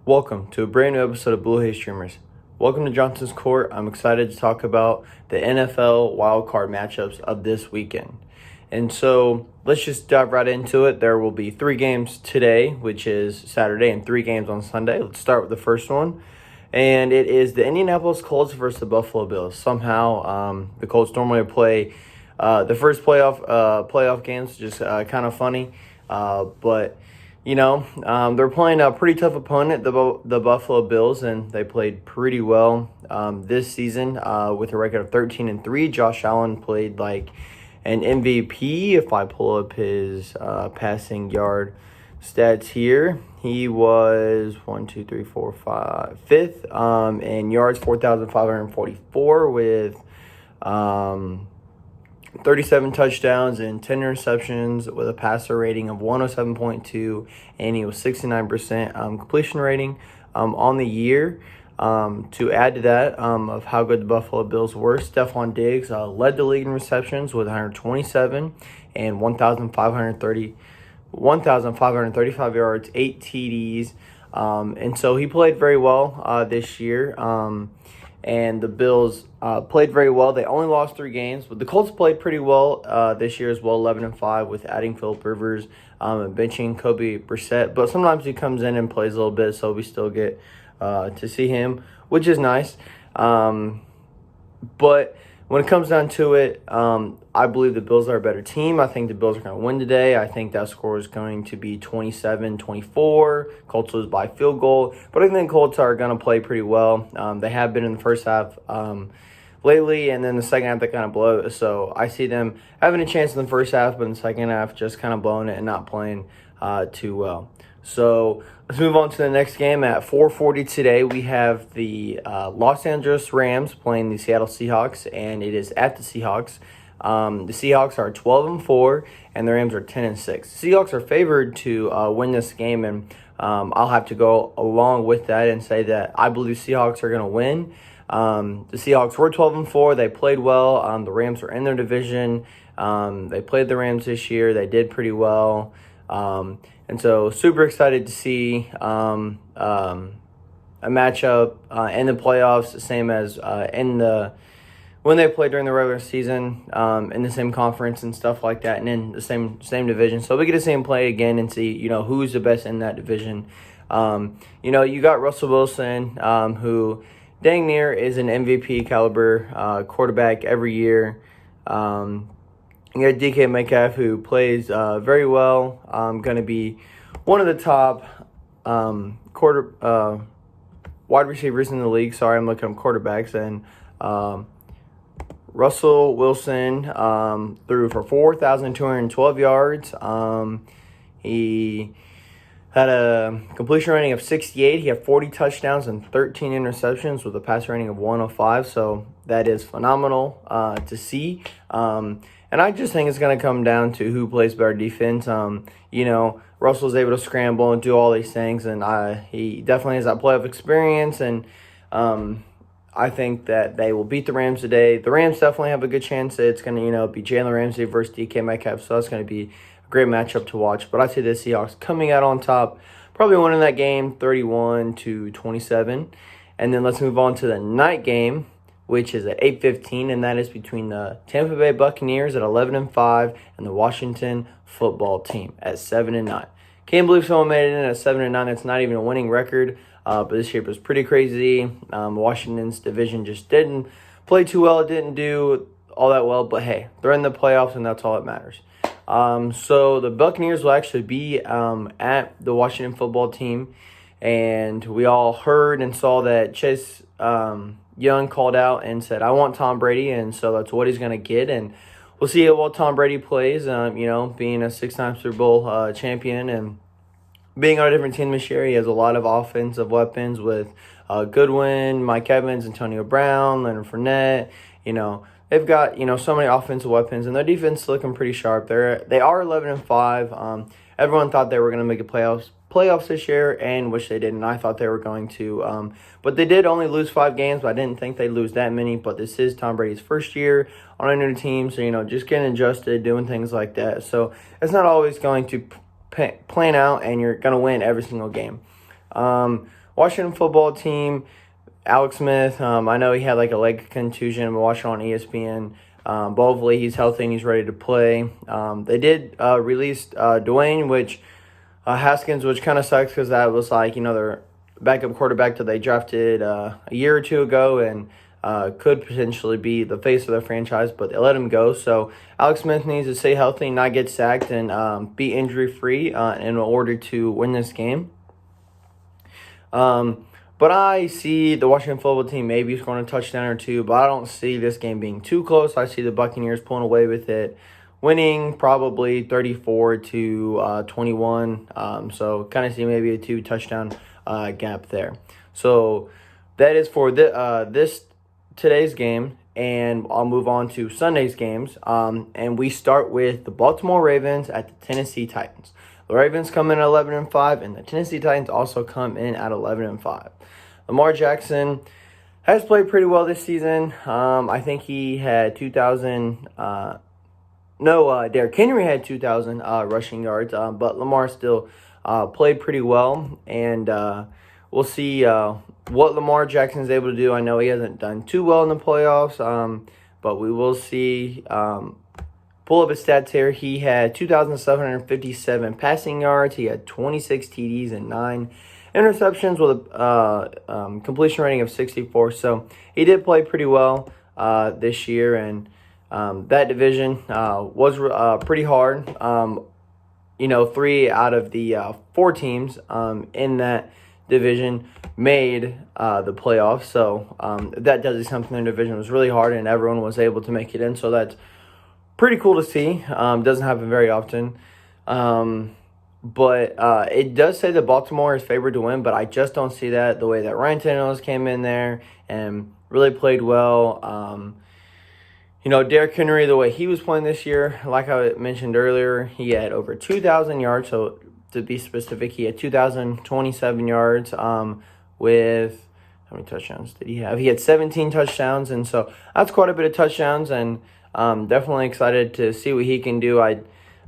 Welcome to a brand new episode of Blue Haze Streamers. Welcome to Johnson's Court. I'm excited to talk about the NFL wildcard matchups of this weekend. And so let's just dive right into it. There will be 3 games today, which is Saturday, and 3 games on Sunday. Let's start with the first one. And it is the Indianapolis Colts versus the Buffalo Bills. Somehow, the Colts normally play the first playoff games, just kind of funny. But they're playing a pretty tough opponent, the Buffalo Bills, and they played pretty well this season with a record of 13-3. Josh Allen played like an MVP. If I pull up his passing yard stats here, he was 5th in yards, 4,544 with 37 touchdowns and 10 interceptions with a passer rating of 107.2, and he was 69% completion rating on the year. To add to that, of how good the Buffalo Bills were, Stephon Diggs led the league in receptions with 127 and 1,535 yards, 8 TDs. And so he played very well this year. And the Bills played very well. They only lost 3 games, but the Colts played pretty well this year as well, 11-5, with adding Phillip Rivers and benching Kobe Brissett. But sometimes he comes in and plays a little bit, so we still get to see him, which is nice. But when it comes down to it, I believe the Bills are a better team. I think the Bills are going to win today. I think that score is going to be 27-24. Colts lose by field goal. But I think Colts are going to play pretty well. They have been in the first half lately, and then the second half they kind of blow it. So I see them having a chance in the first half, but in the second half just kind of blowing it and not playing too well. So let's move on to the next game. At 4:40 today, we have the Los Angeles Rams playing the Seattle Seahawks, and it is at the Seahawks. The Seahawks are 12-4, and the Rams are 10-6. The Seahawks are favored to win this game, and I'll have to go along with that and say that I believe Seahawks are going to win. The Seahawks were 12-4. They played well. The Rams are in their division. They played the Rams this year. They did pretty well. And so super excited to see a matchup in the playoffs, the same as when they played during the regular season, in the same conference and stuff like that, and in the same division. So we get to see them play again and see, who's the best in that division. You got Russell Wilson, who dang near is an MVP caliber quarterback every year. You got DK Metcalf, who plays very well. Going to be one of the top wide receivers in the league. Sorry, I'm looking at quarterbacks. And Russell Wilson threw for 4,212 yards. He had a completion rating of 68. He had 40 touchdowns and 13 interceptions with a passer rating of 105. So that is phenomenal to see. And I just think it's going to come down to who plays better defense. Russell's able to scramble and do all these things, and he definitely has that playoff experience. And I think that they will beat the Rams today. The Rams definitely have a good chance. It's going to, be Jalen Ramsey versus DK Metcalf, so that's going to be a great matchup to watch. But I see the Seahawks coming out on top, probably winning that game 31-27. And then let's move on to the night game, which is at 8:15, and that is between the Tampa Bay Buccaneers at 11-5 and the Washington Football Team at 7-9. Can't believe someone made it in at 7-9. It's not even a winning record, but this year was pretty crazy. Washington's division just didn't play too well. It didn't do all that well, but hey, they're in the playoffs, and that's all that matters. So the Buccaneers will actually be at the Washington Football Team, and we all heard and saw that Chase Young called out and said, I want Tom Brady, and so that's what he's going to get. And we'll see how well Tom Brady plays, being a 6-time Super Bowl champion and being on a different team this year. He has a lot of offensive weapons with Goodwin, Mike Evans, Antonio Brown, Leonard Fournette. They've got, so many offensive weapons, and their defense is looking pretty sharp. They are 11-5. Everyone thought they were going to make a playoffs this year, and which they didn't. I thought they were going to. But they did only lose 5 games, but I didn't think they'd lose that many. But this is Tom Brady's first year on a new team, so, just getting adjusted, doing things like that. So it's not always going to plan out, and you're going to win every single game. Washington football team, Alex Smith, I know he had like a leg contusion. I'm watching on ESPN. But hopefully he's healthy and he's ready to play. They did release Dwayne, Haskins, which kind of sucks because that was like, their backup quarterback that they drafted a year or two ago and could potentially be the face of their franchise, but they let him go. So Alex Smith needs to stay healthy, not get sacked, and be injury-free in order to win this game. But I see the Washington football team maybe scoring a touchdown or two, but I don't see this game being too close. I see the Buccaneers pulling away with it, winning probably 34-21. So kind of see maybe a 2-touchdown gap there. So that is for this today's game, and I'll move on to Sunday's games. And we start with the Baltimore Ravens at the Tennessee Titans. The Ravens come in at 11-5, and the Tennessee Titans also come in at 11-5. Lamar Jackson has played pretty well this season. I think he had 2,000. Derrick Henry had 2,000 rushing yards, but Lamar still played pretty well, and we'll see what Lamar Jackson is able to do. I know he hasn't done too well in the playoffs, but we will see. Pull up his stats here. He had 2,757 passing yards. He had 26 TDs and 9 interceptions with a completion rating of 64. So he did play pretty well this year, and that division was pretty hard. 3 out of the 4 teams in that division made the playoffs. So that does something. The division was really hard, and everyone was able to make it in. So that's pretty cool to see. Doesn't happen very often. But it does say that Baltimore is favored to win, but I just don't see that the way that Ryan Tannehill came in there and really played well. Derrick Henry, the way he was playing this year, like I mentioned earlier, he had over 2,000 yards. So to be specific, he had 2,027 yards with how many touchdowns did he have? He had 17 touchdowns, and so that's quite a bit of touchdowns, and definitely excited to see what he can do. I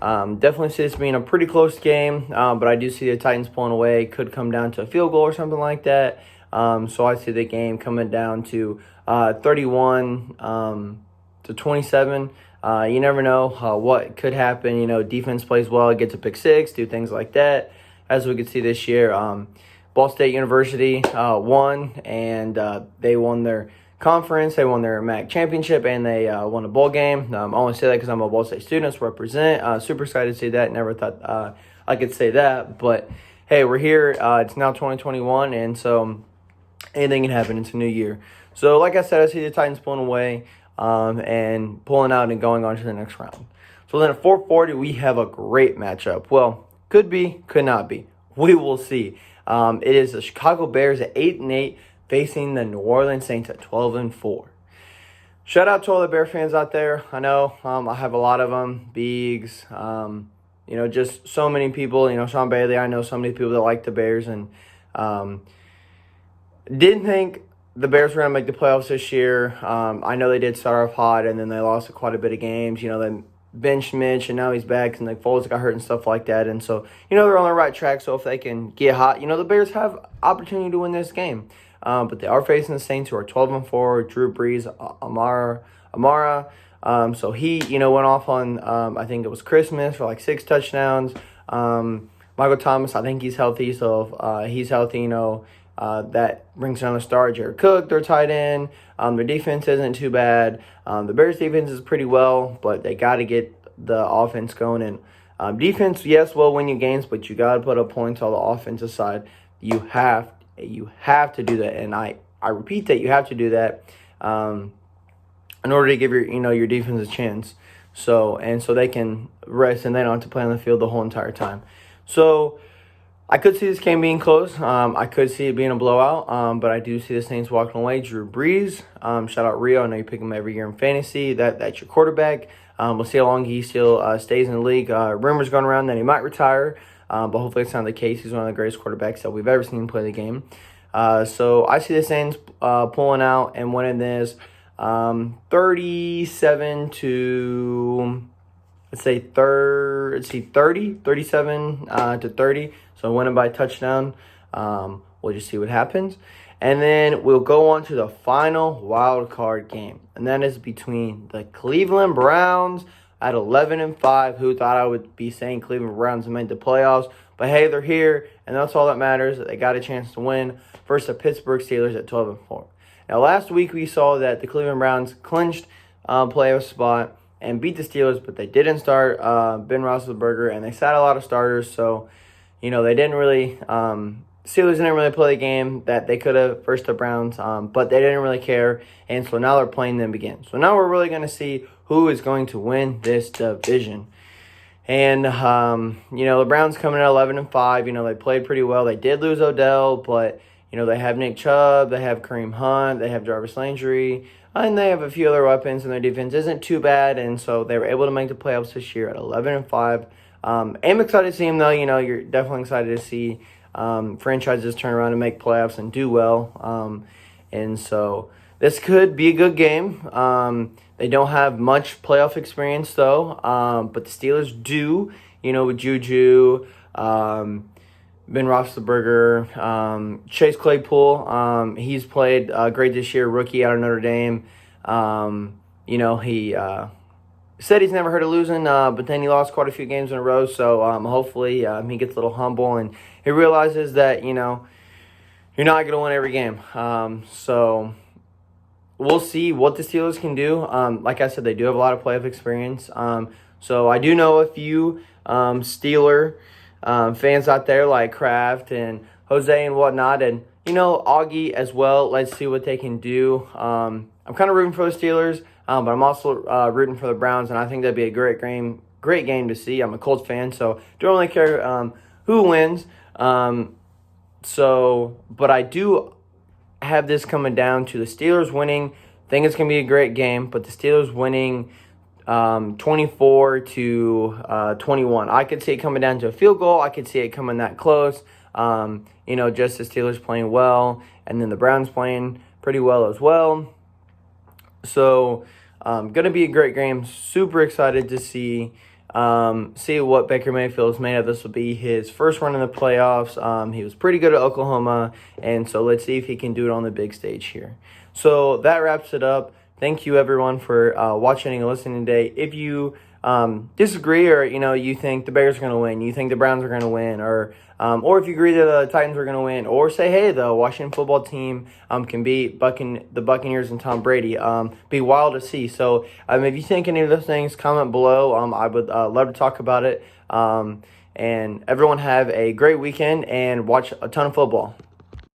definitely see this being a pretty close game, but I do see the Titans pulling away. Could come down to a field goal or something like that. So I see the game coming down to 31-27. You never know what could happen. Defense plays well, gets a pick six, do things like that. As we could see this year, Ball State University won, and they won their conference, they won their MAC championship, and they won a bowl game. I only say that because I'm a Ball State student, so represent. Super excited to see that. Never thought I could say that, but hey, we're here. It's now 2021, and so anything can happen. It's a new year. So like I said, I see the Titans pulling away and pulling out and going on to the next round. So then at 440, we have a great matchup. Well, could be, could not be. We will see. It is the Chicago Bears at 8-8 facing the New Orleans Saints at 12-4. Shout out to all the Bear fans out there. I know I have a lot of them. Biggs, just so many people. Sean Bailey. I know so many people that like the Bears, and didn't think the Bears were going to make the playoffs this year. I know they did start off hot, and then they lost quite a bit of games. They benched Mitch, and now he's back, and Foles got hurt and stuff like that. And so, they're on the right track. So if they can get hot, the Bears have opportunity to win this game. But they are facing the Saints, who are 12-4. Drew Brees, Amara. So he, went off on, I think it was Christmas for like 6 touchdowns. Michael Thomas, I think he's healthy. So if he's healthy, that brings down a star. Jared Cook, their tight end. Their defense isn't too bad. The Bears' defense is pretty well, but they got to get the offense going. And defense, yes, will win you games, but you got to put up points on the offensive side. You have to do that, and I repeat that you have to do that in order to give your defense a chance. So they can rest and they don't have to play on the field the whole entire time. So I could see this game being close. I could see it being a blowout, but I do see the Saints walking away. Drew Brees, shout out Rio. I know you pick him every year in fantasy. That's your quarterback. We'll see how long he still stays in the league. Rumors going around that he might retire. But hopefully it's not the case. He's one of the greatest quarterbacks that we've ever seen play the game. So I see the Saints pulling out and winning this 37 to, let's say, 37 to 30. So winning by touchdown. We'll just see what happens. And then we'll go on to the final wild card game, and that is between the Cleveland Browns at 11-5. Who thought I would be saying Cleveland Browns made the playoffs? But hey, they're here, and that's all that matters. They got a chance to win versus the Pittsburgh Steelers at 12-4. Now, last week we saw that the Cleveland Browns clinched playoff spot and beat the Steelers, but they didn't start Ben Roethlisberger, and they sat a lot of starters, so they didn't really. Steelers didn't really play the game that they could have versus the Browns, but they didn't really care, and so now they're playing them again. So now we're really going to see who is going to win this division. And, the Browns coming at 11-5, they played pretty well. They did lose Odell, but, they have Nick Chubb, they have Kareem Hunt, they have Jarvis Landry, and they have a few other weapons, and their defense isn't too bad, and so they were able to make the playoffs this year at 11-5. I'm excited to see them, though. You're definitely excited to see franchises turn around and make playoffs and do well. And so this could be a good game. They don't have much playoff experience, though, but the Steelers do, with Juju, Ben Roethlisberger, Chase Claypool. He's played great this year, rookie out of Notre Dame. He said he's never heard of losing, but then he lost quite a few games in a row. So hopefully he gets a little humble and he realizes that, you're not going to win every game. So we'll see what the Steelers can do. Like I said, they do have a lot of playoff experience. So I do know a few Steeler fans out there like Kraft and Jose and whatnot. And, Augie as well. Let's see what they can do. I'm kind of rooting for the Steelers, but I'm also rooting for the Browns. And I think that'd be a great game to see. I'm a Colts fan, so don't really care who wins. But I do have this coming down to the Steelers winning. I think it's going to be a great game, but the Steelers winning 24-21. I could see it coming down to a field goal. I could see it coming that close. Just the Steelers playing well, and then the Browns playing pretty well as well. So, going to be a great game. Super excited to see what Baker Mayfield is made of. This will be his first run in the playoffs. He was pretty good at Oklahoma, and so let's see if he can do it on the big stage here. So that wraps it up. Thank you, everyone, for watching and listening today. If you disagree or, you think the Bears are going to win, you think the Browns are going to win, or if you agree that the Titans are going to win, or say, hey, the Washington football team can beat the Buccaneers and Tom Brady, be wild to see. So if you think any of those things, comment below. I would love to talk about it. And everyone have a great weekend and watch a ton of football.